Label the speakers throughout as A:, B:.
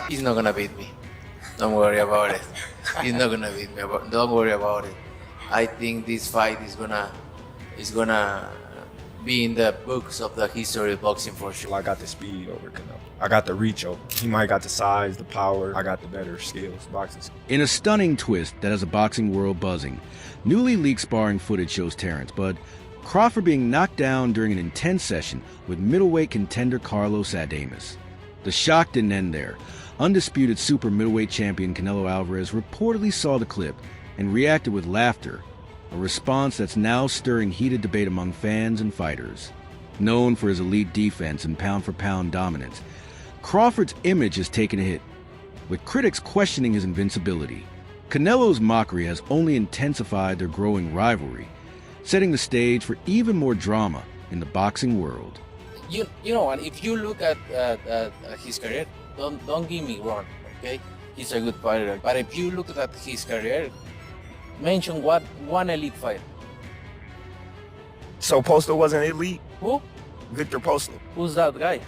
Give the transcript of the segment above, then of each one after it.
A: He's not gonna beat me. Don't worry about it. He's not gonna beat me. Don't worry about it. I think this fight is gonna be in the books of the history of boxing for sure.
B: I got the speed over Canelo. I got the reach over. He might got the size, the power. I got the better skills, boxing skills.
C: In a stunning twist that has a boxing world buzzing, newly leaked sparring footage shows Terence, but Crawford being knocked down during an intense session with middleweight contender Carlos Adames. The shock didn't end there. Undisputed super middleweight champion Canelo Alvarez reportedly saw the clip and reacted with laughter, a response that's now stirring heated debate among fans and fighters. Known for his elite defense and pound-for-pound dominance, Crawford's image has taken a hit, with critics questioning his invincibility. Canelo's mockery has only intensified their growing rivalry, setting the stage for even more drama in the boxing world.
A: You know what? If you look at his career, don't get me wrong, okay? He's a good fighter, but if you look at his career, mention one elite fighter.
B: So Postol wasn't elite?
A: Who?
B: Victor Postol.
A: Who's that guy?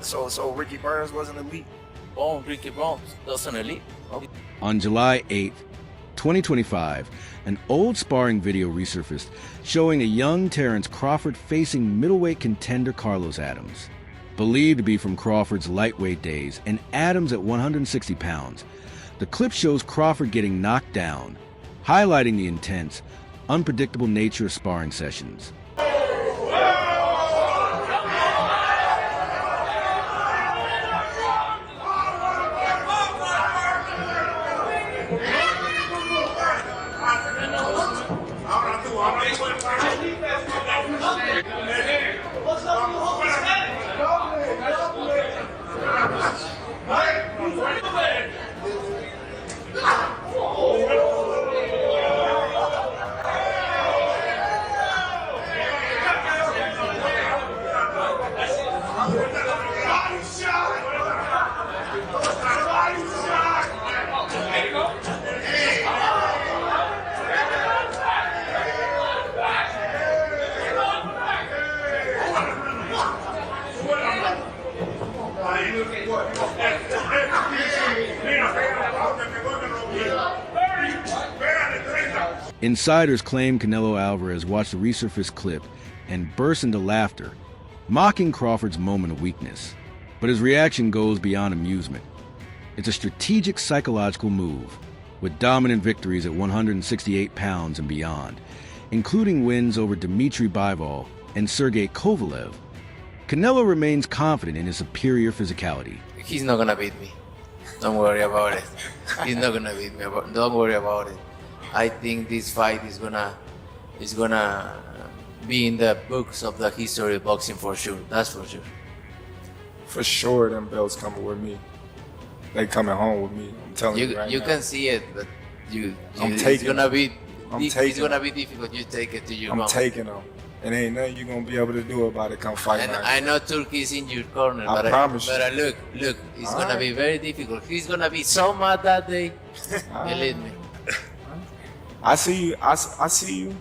B: So Ricky Burns wasn't elite?
A: Oh, Ricky Burns, that's an elite. Okay.
C: On July 8th, 2025, an old sparring video resurfaced showing a young Terence Crawford facing middleweight contender Carlos Adames. Believed to be from Crawford's lightweight days and Adames at 160 pounds, the clip shows Crawford getting knocked down, highlighting the intense, unpredictable nature of sparring sessions. Insiders claim Canelo Alvarez watched the resurfaced clip and burst into laughter, mocking Crawford's moment of weakness. But his reaction goes beyond amusement. It's a strategic psychological move, with dominant victories at 168 pounds and beyond, including wins over Dmitry Bivol and Sergey Kovalev. Canelo remains confident in his superior physicality.
A: He's not gonna beat me. Don't worry about it. He's not gonna beat me. Don't worry about it. I think this fight is gonna be in the books of the history of boxing for sure. That's for sure.
B: For sure, them belts coming with me. They coming home with me. I'm telling you right
A: You
B: now.
A: can see it, but
B: I'm taking
A: it's gonna be difficult. You take it to your
B: I'm
A: home.
B: taking them. And ain't nothing you gonna be able to do about it come fight
A: And
B: night.
A: I know Turkey is in your corner,
B: I promise you.
A: but look, it's
B: All
A: gonna
B: right.
A: be very difficult. He's gonna be so mad that day. Believe me.
B: I see you. I see you.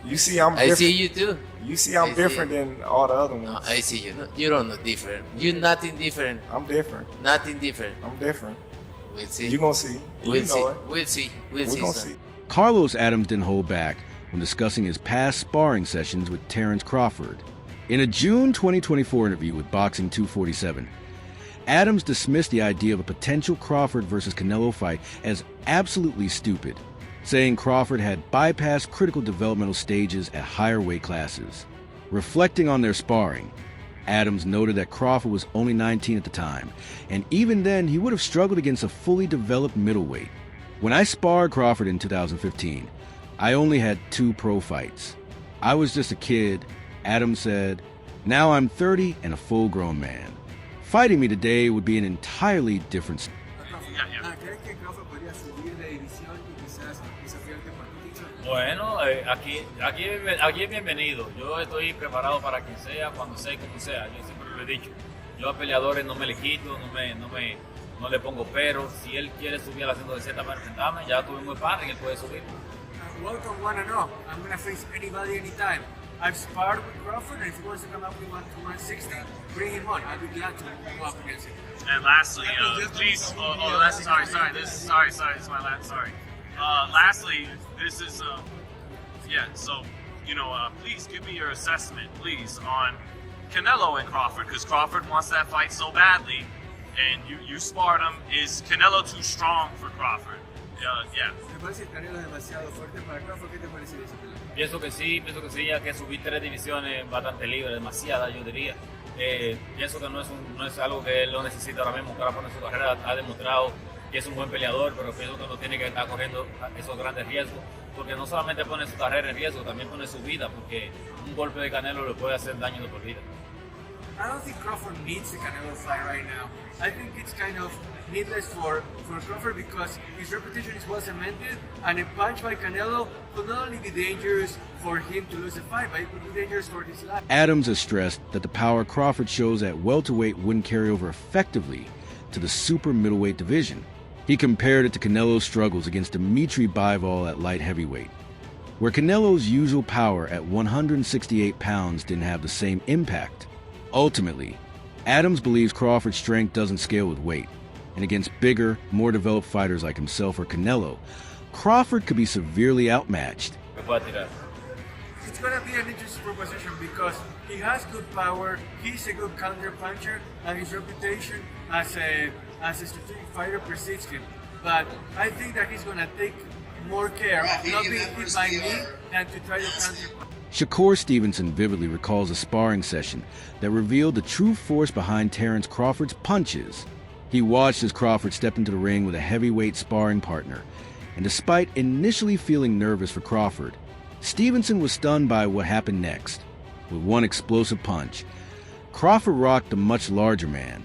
B: You see I'm
A: I
B: different.
A: see you too.
B: You see I'm
A: I see
B: different
A: you.
B: than all the other
A: No,
B: ones.
A: I see you. No, you don't know different. You're nothing different.
B: I'm different.
A: Nothing different.
B: I'm different.
A: We'll see.
B: You gonna see.
A: We'll
B: You
A: see.
B: know it.
A: We'll see. We'll
B: We
A: see.
B: gonna
A: son.
B: see.
C: Carlos Adames didn't hold back when discussing his past sparring sessions with Terence Crawford. In a June 2024 interview with Boxing 247, Adames dismissed the idea of a potential Crawford versus Canelo fight as absolutely stupid, saying Crawford had bypassed critical developmental stages at higher weight classes. Reflecting on their sparring, Adames noted that Crawford was only 19 at the time, and even then he would have struggled against a fully developed middleweight. When I sparred Crawford in 2015, I only had 2 pro fights. I was just a kid, Adames said. Now I'm 30 and a full-grown man. Fighting me today would be an entirely different story.
D: ¿Crees que Crawford podría subir de división y quizás desafiarte por tu título?
E: Bueno, aquí es bienvenido. Yo estoy preparado para quien sea, cuando sea y como sea. Yo siempre lo he dicho. Yo a peleadores no me le quito, no le pongo pero. Si él quiere subir a la 160 para enfrentarme, ya tuvimos sparring, él puede subir.
D: Welcome 1-0. I'm gonna face anybody anytime. I've sparred with Crawford, and if he wants to come up with 160, bring him on. I'd be glad to go up against him.
F: And lastly, please, sorry, this is my last, sorry. Lastly, this is, so, please give me your assessment, please, on Canelo and Crawford, because Crawford wants that fight so badly, and you sparred him. Is Canelo too strong for Crawford?
D: ¿Te parece que Canelo es demasiado fuerte para Crawford? ¿Qué te parece de eso?
E: Pienso que sí, ya que subir 3 divisiones bastante libre, demasiada, yo diría. Pienso que no es algo que él lo necesita ahora mismo. Crawford en su carrera ha demostrado que es un buen peleador, pero pienso que no tiene que estar corriendo esos grandes riesgos, porque no solamente pone su carrera en riesgo, también pone su vida, porque un golpe de Canelo le puede hacer daño de por vida.
D: I don't think Crawford needs the Canelo fight right now. I think it's kind of needless for Crawford because his reputation is well cemented, and a punch by Canelo could not only be dangerous for him to lose the fight, but it could be dangerous for his life.
C: Adams has stressed that the power Crawford shows at welterweight wouldn't carry over effectively to the super middleweight division. He compared it to Canelo's struggles against Dimitri Bivol at light heavyweight, where Canelo's usual power at 168 pounds didn't have the same impact. Ultimately, Adams believes Crawford's strength doesn't scale with weight, and against bigger, more developed fighters like himself or Canelo, Crawford could be severely outmatched.
D: It's going to be an interesting proposition because he has good power, he's a good counter puncher, and his reputation as a strategic fighter precedes him. But I think that he's going to take more care of not being hit by me than to try to counter punch.
C: Shakur Stevenson vividly recalls a sparring session that revealed the true force behind Terence Crawford's punches. He watched as Crawford stepped into the ring with a heavyweight sparring partner, and despite initially feeling nervous for Crawford, Stevenson was stunned by what happened next. With one explosive punch, Crawford rocked the much larger man,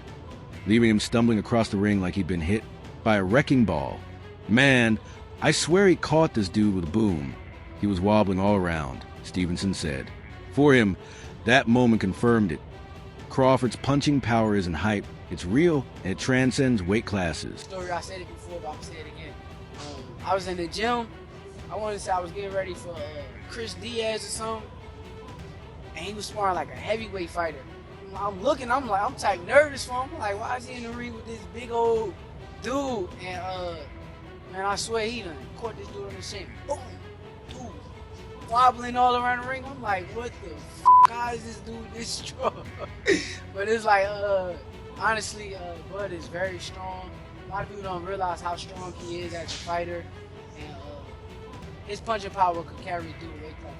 C: leaving him stumbling across the ring like he'd been hit by a wrecking ball. Man, I swear he caught this dude with a boom. He was wobbling all around, Stevenson said. For him, that moment confirmed it. Crawford's punching power isn't hype, it's real, and it transcends weight classes.
G: Story, I said it before, but I'm saying it again. I was in the gym. I wanted to say I was getting ready for Chris Diaz or something, and he was sparring like a heavyweight fighter. I'm looking, I'm type nervous for him. I'm like, why is he in the ring with this big old dude? And man, I swear he done caught this dude in the shin. Boom, dude, wobbling all around the ring. I'm like, what the f***? How is this dude this strong? But it's like, honestly, Bud is very strong. A lot of people don't realize how strong he is as a fighter, and his punching power could carry through the weight class.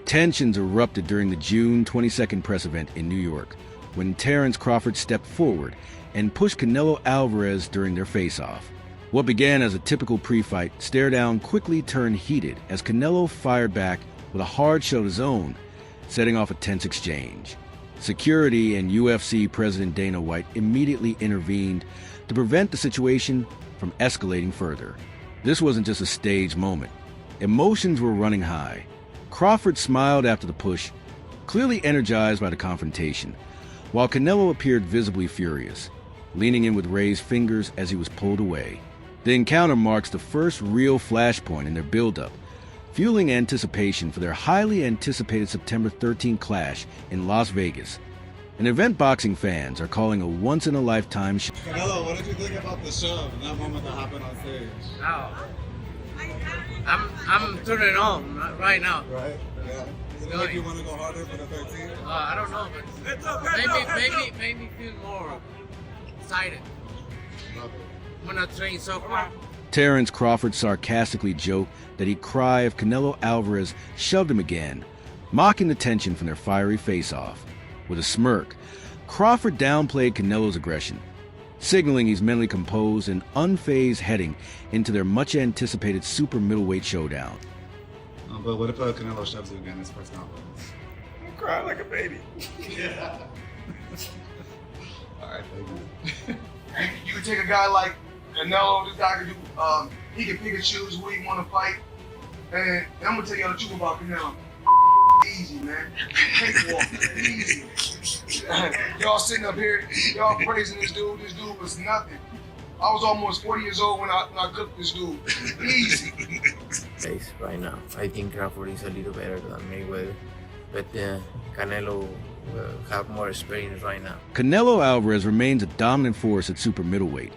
C: Tensions erupted during the June 22nd press event in New York when Terence Crawford stepped forward and pushed Canelo Alvarez during their face-off. What began as a typical pre-fight stare-down quickly turned heated as Canelo fired back with a hard shot of his own, setting off a tense exchange. Security and UFC President Dana White immediately intervened to prevent the situation from escalating further. This wasn't just a staged moment. Emotions were running high. Crawford smiled after the push, clearly energized by the confrontation, while Canelo appeared visibly furious, leaning in with raised fingers as he was pulled away. The encounter marks the first real flashpoint in their build-up, fueling anticipation for their highly anticipated September 13 clash in Las Vegas, an event boxing fans are calling a once-in-a-lifetime show.
H: Canelo, what did you think about the shove and that moment that happened on stage?
I: Oh. I'm turning it on right now.
H: Right? Yeah. Does it make you want to go harder for the 13?
I: I don't know, but maybe me feel more excited. When I train so far.
C: Terence Crawford sarcastically joked that he'd cry if Canelo Alvarez shoved him again, mocking the tension from their fiery face-off. With a smirk, Crawford downplayed Canelo's aggression, signaling he's mentally composed and unfazed heading into their much-anticipated super middleweight showdown.
H: But what if Canelo shoves you again this press conference?
B: I'm crying like a baby.
H: Yeah. All right, thank you.
J: You could take a guy like Canelo, this guy could do, he can pick and choose who he want to fight. And I'm gonna tell y'all the truth about Canelo. Easy, man. Cakewalk, easy. Y'all sitting up here, y'all praising this dude. This dude was nothing. I was almost 40 years old when I cooked this dude. Easy.
A: Right now, I think Crawford is a little better than Mayweather. but Canelo have more experience right now.
C: Canelo Alvarez remains a dominant force at super middleweight,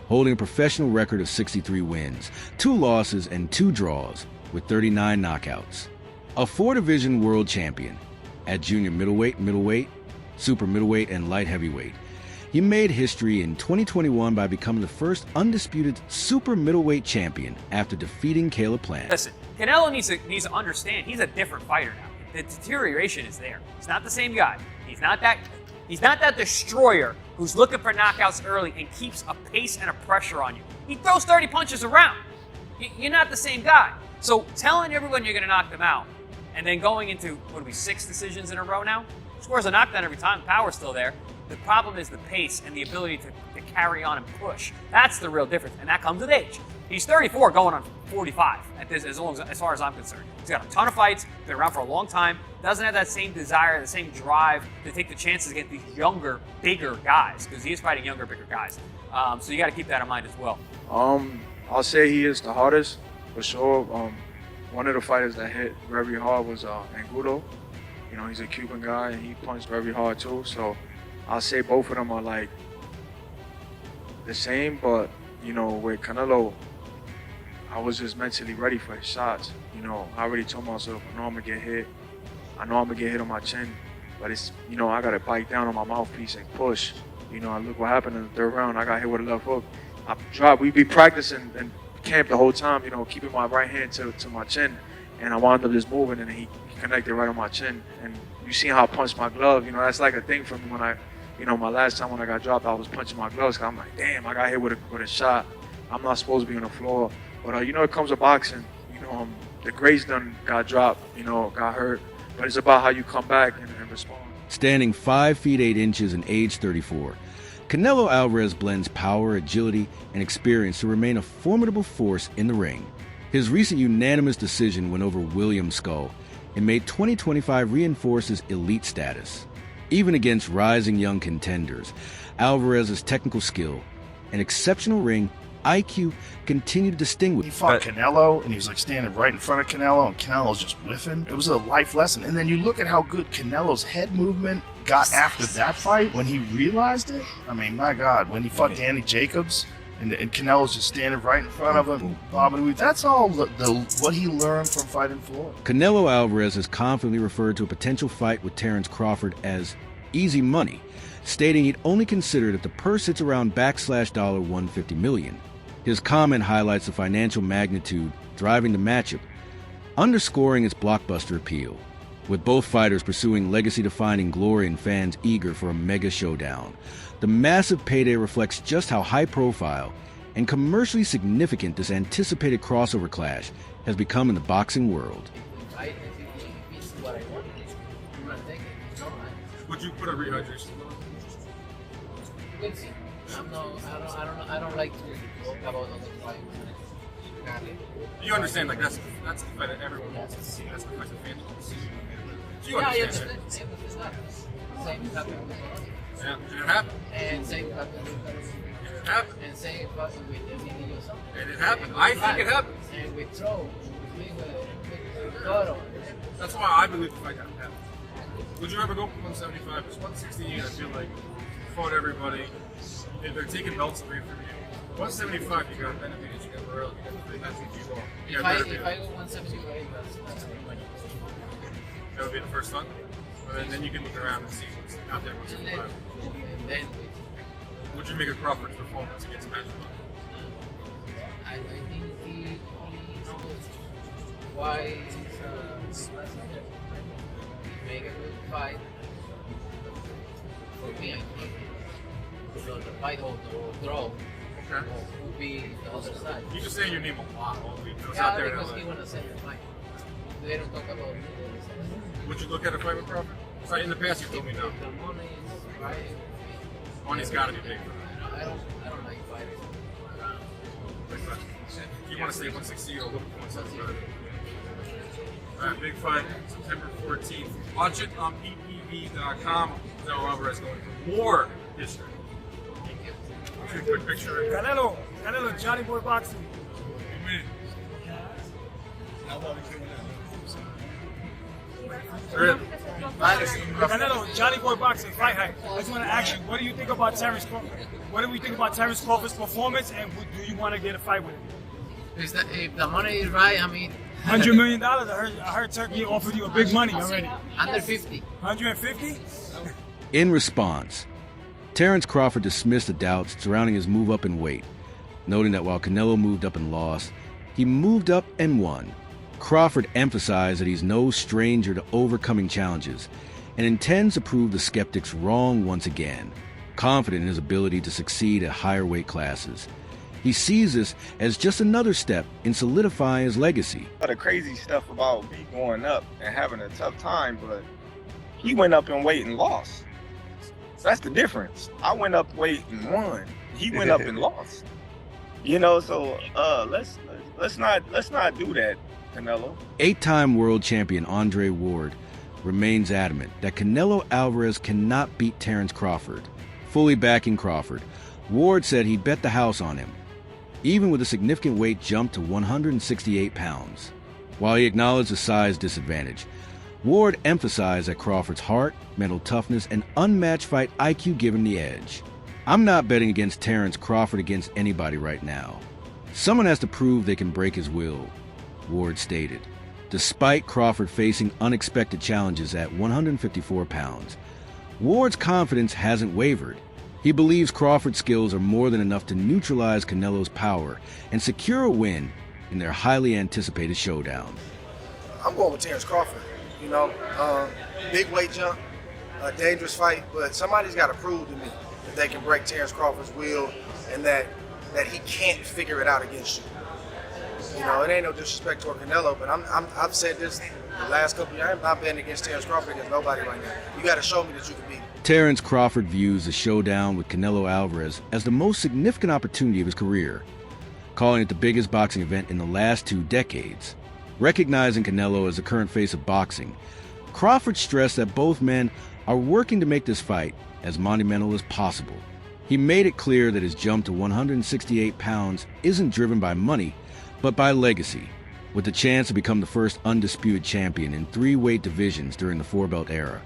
C: holding a professional record of 63 wins, 2 losses, and 2 draws, with 39 knockouts. A 4-division world champion at junior middleweight, super middleweight, and light heavyweight. He made history in 2021 by becoming the first undisputed super middleweight champion after defeating Caleb Plant.
K: Listen, Canelo needs to understand he's a different fighter now. The deterioration is there. He's not the same guy. He's not that destroyer who's looking for knockouts early and keeps a pace and a pressure on you. He throws 30 punches around. You're not the same guy. So telling everyone you're going to knock them out and then going into, 6 decisions in a row now? Scores a knockdown every time. The power's still there. The problem is the pace and the ability to carry on and push. That's the real difference, and that comes with age. He's 34 going on 45 at this, as far as I'm concerned. He's got a ton of fights, been around for a long time, doesn't have that same desire, the same drive to take the chances against these younger, bigger guys, because he is fighting younger, bigger guys. So you got to keep that in mind as well.
L: I'll say he is the hardest, for sure. One of the fighters that hit very hard was Angulo. You know, he's a Cuban guy, and he punched very hard too, so I'll say both of them are like the same, but you know, with Canelo, I was just mentally ready for his shots. You know, I already told myself, I know I'm gonna get hit. I know I'm gonna get hit on my chin, but it's, you know, I gotta bite down on my mouthpiece and push. You know, look what happened in the 3rd round. I got hit with a left hook. I dropped. We'd be practicing in camp the whole time, you know, keeping my right hand to my chin, and I wound up just moving, and he connected right on my chin. And you see how I punched my glove. You know, that's like a thing for me when I, you know, my last time when I got dropped, I was punching my gloves. Cause I'm like, damn, I got hit with a shot. I'm not supposed to be on the floor. But, you know, it comes to boxing. You know, the Grace done got dropped, you know, got hurt. But it's about how you come back and respond.
C: Standing 5 feet 8 inches and age 34, Canelo Alvarez blends power, agility, and experience to remain a formidable force in the ring. His recent unanimous decision win over William Skull in May 2025 reinforces elite status. Even against rising young contenders, Alvarez's technical skill and exceptional ring IQ continue to distinguish.
M: He fought Canelo, and he was like standing right in front of Canelo, and Canelo's just whiffing. It was a life lesson. And then you look at how good Canelo's head movement got after that fight when he realized it. I mean, my God, when he fought Danny Jacobs, and Canelo's just standing right in front of him, bobbing and weaving. That's all what he learned from fighting Floyd.
C: Canelo Alvarez has confidently referred to a potential fight with Terence Crawford as easy money, stating he'd only consider it if the purse sits around $150 million. His comment highlights the financial magnitude driving the matchup, underscoring its blockbuster appeal, with both fighters pursuing legacy-defining glory and fans eager for a mega showdown. The massive payday reflects just how high-profile and commercially significant this anticipated crossover clash has become in the boxing world.
N: Would you put a rehydration?
I: I don't like to talk about other fights.
N: You understand, like that's the fight that everyone wants to see. That's the fight that fans want to see. Do you understand that?
I: Same happened.
N: Yeah, did it happen?
I: And same happened.
N: It happened.
I: And same happened with Emilio Something.
N: And it happened. I think it happened.
I: And with Troll, with Toro.
N: That's why I believe the fight happened. Would you ever go for 175? It's 168. I feel like fought everybody. They're taking belts away from you. 175, you got Benavidez, you got Morel, you got the big guys you go.
I: If I go 175, that's pretty much.
N: That would be the first one. And then you can look around and see what's out there. 175.
I: And then
N: would you make a Crawford performance against Magic?
I: I think he knows why he's make a good fight. For me, I think the fight or the draw would be the other side.
N: You just say your name a lot all week.
I: Yeah, because he won a second fight. They don't talk about it.
N: Would you look at a fight with Crawford? So in the past you told me no.
I: The money is right.
N: Money's got to be big.
I: I don't like fighting.
N: You want to stay 160 or look at 175? All right, big fight, September 14th. Watch it on PPV.com. Canelo Alvarez going for more history.
I: Thank you.
N: Quick picture.
D: Canelo, Johnny Boy Boxing.
N: You win.
D: How about we doing that? Canelo, Johnny Boy Boxing, Fight Hype. I just want to ask you, what do you think about Terence Crawford? What do we think about Terence Crawford's performance, and do you want to get a fight with him?
A: If the money is right, I mean...
D: $100 million. I heard Turkey offered you a big money already.
A: 150.
D: 150?
C: In response, Terence Crawford dismissed the doubts surrounding his move up in weight, noting that while Canelo moved up and lost, he moved up and won. Crawford emphasized that he's no stranger to overcoming challenges and intends to prove the skeptics wrong once again, confident in his ability to succeed at higher weight classes. He sees this as just another step in solidifying his legacy.
B: The crazy stuff about me going up and having a tough time, but he went up in weight and lost. So that's the difference. I went up weight and won. He went up and lost. You know, so let's not do that, Canelo.
C: 8-time world champion Andre Ward remains adamant that Canelo Alvarez cannot beat Terence Crawford. Fully backing Crawford, Ward said he'd bet the house on him, even with a significant weight jump to 168 pounds. While he acknowledged the size disadvantage, Ward emphasized that Crawford's heart, mental toughness, and unmatched fight IQ give him the edge. "I'm not betting against Terence Crawford against anybody right now. Someone has to prove they can break his will," Ward stated. Despite Crawford facing unexpected challenges at 154 pounds, Ward's confidence hasn't wavered. He believes Crawford's skills are more than enough to neutralize Canelo's power and secure a win in their highly anticipated showdown.
O: I'm going with Terence Crawford. You know, big weight jump, a dangerous fight, but somebody's got to prove to me that they can break Terence Crawford's will and that he can't figure it out against you. You know, it ain't no disrespect toward Canelo, but I've said this the last couple of years. I'm not betting against Terence Crawford against nobody right now. You got to show me that you can beat him.
C: Terence Crawford views the showdown with Canelo Alvarez as the most significant opportunity of his career, calling it the biggest boxing event in the last 2 decades. Recognizing Canelo as the current face of boxing, Crawford stressed that both men are working to make this fight as monumental as possible. He made it clear that his jump to 168 pounds isn't driven by money, but by legacy, with the chance to become the first undisputed champion in 3 weight divisions during the 4-belt era.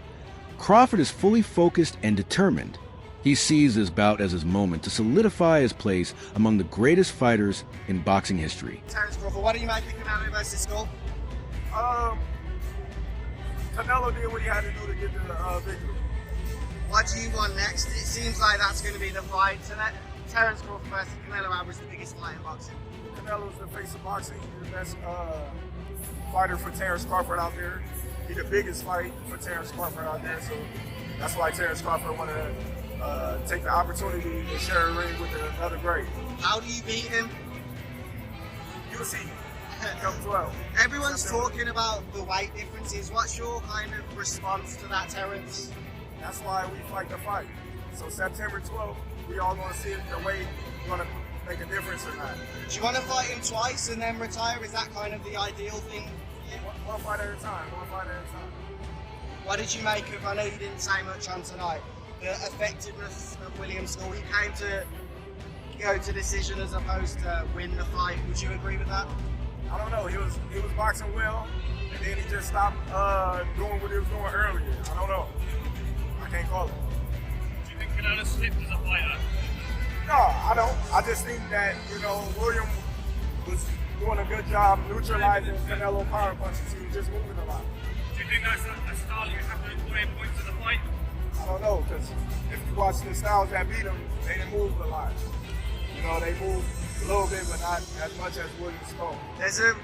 C: Crawford is fully focused and determined. He sees this bout as his moment to solidify his place among the greatest fighters in boxing history.
O: Terence Crawford, what do you make of Canelo versus Skull?
J: Canelo did what he had to do to get the victory.
O: What do you want next? It seems like that's going to be the fight. So that Terence Crawford versus Canelo Alvarez, the biggest fight in boxing.
J: Canelo's the face of boxing. He's the best fighter for Terence Crawford out there. He's the biggest fight for Terence Crawford out there. So that's why Terence Crawford wanted to take the opportunity to share a ring with another great.
O: How do you beat him?
J: You'll see. Come 12.
O: Everyone's talking about the weight differences. What's your kind of response to that, Terence?
J: That's why we fight the fight. So September 12th, we all going to see if the weight going to make a difference or not.
O: Do you want to fight him twice and then retire? Is that kind of the ideal thing?
J: One fight at a time.
O: What did you make of, I know you didn't say much on tonight, the effectiveness of William Skull? He came to go to decision as opposed to win the fight. Would you agree with that?
J: I don't know. He was boxing well, and then he just stopped doing what he was doing earlier. I don't know. I can't call it.
F: Do you think Canelo slipped as a fighter?
J: No, I don't. I just think that, William was doing a good job neutralizing Canelo power punches. He was just moving a lot.
F: Do you think that's a style you have to put in points in the fight?
J: I don't know, because if you watch the styles that beat him, they didn't move a lot. They moved a little bit, but not as much as William Skull.
O: There's a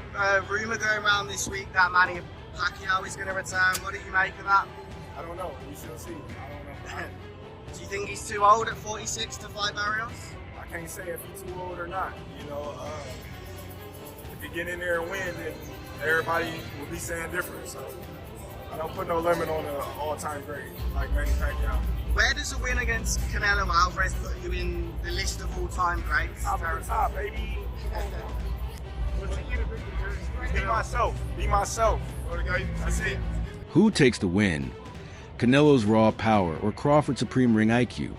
O: rumor going around this week that Manny Pacquiao is going to return. What do you make of that?
J: I don't know. We shall see. I don't know.
O: Do you think he's too old at 46 to fight Barrios?
J: I can't say if he's too old or not. If he get in there and win, then everybody will be saying different. So I don't put no limit on the all-time great like Manny Pacquiao.
O: Where does a win against Canelo Alvarez put you in the list of all-time greats?
J: Top of the top, baby. Be myself. That's it.
C: Who takes the win? Canelo's raw power or Crawford's supreme ring IQ?